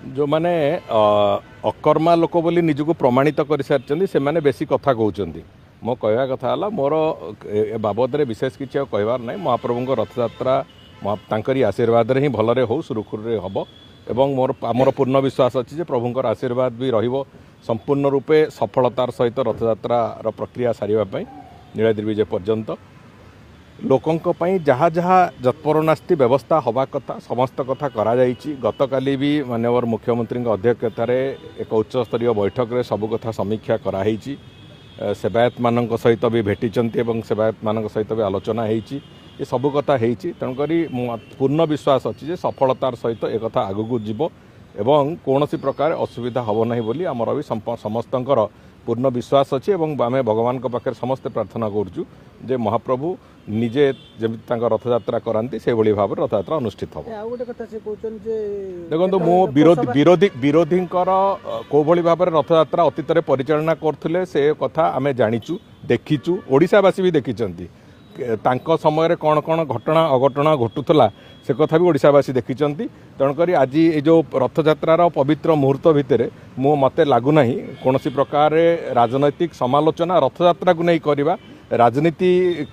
जो माने अकर्मा लोक बोली निजको प्रमाणित कर सारी से माने बेसी कथा कहते मो कहवा कथा है मोर बाबद में विशेष किसी कहबार ना महाप्रभु रथयात्रा तांकरी आशीर्वाद ही भलरे हो सुरुखुर हम एवं मोर आमर पूर्ण विश्वास अच्छी प्रभुंर आशीर्वाद भी रहिबो संपूर्ण रूपे सफलतार सहित रथयात्रा प्रक्रिया सारे नीलाद्रि विजय पर्यंत लोकों जहाँ जहाँ जत्परनास्ति व्यवस्था हवा कथा समस्त कथा करा जाइछि। गतकाली भी माननीय मुख्यमंत्री अध्यक्षतार एक उच्च स्तरीय बैठक रे सब कथा समीक्षा कराई सेवायत मान सहित भी भेटी सेवायत मान सहित भी आलोचना होती ये सब कथा होती तेणुकरी पूर्ण विश्वास अच्छी सफलतार सहित एक कथा आगू जीव एवं कौन प्रकार असुविधा हम ना बोली आमर भी समस्तंकर पूर्ण विश्वास अच्छी आम भगवान पाखे समस्ते प्रार्थना करुचु जे महाप्रभु निजे जमी रथयात्रा कराती से भाव रथयात्रा अनुष्ठित हम। देखो मो विरोधी कौ भाव रथयात्रा अतीत परिचालना करते से कथा आम जाचु देखीचु ओडिशावासी भी देखी समय कौन कौन घटना अघटना घटुला से कथा भी ओडिशावासी देखी तेणुक आज ये जो रथयात्रार पवित्र मुहूर्त भितर मते लगुना कौन प्रकार राजनैतिक समालोचना रथयात्रा को नहीं करवा राजनीति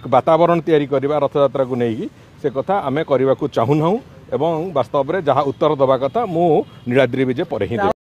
वातावरण तैयारी करवा रथयात्रा को नहीं से कथा आम करने को चाहूना एवं वास्तव में जहाँ उत्तर दवा कथा मु नीलाद्रि विजय पर ही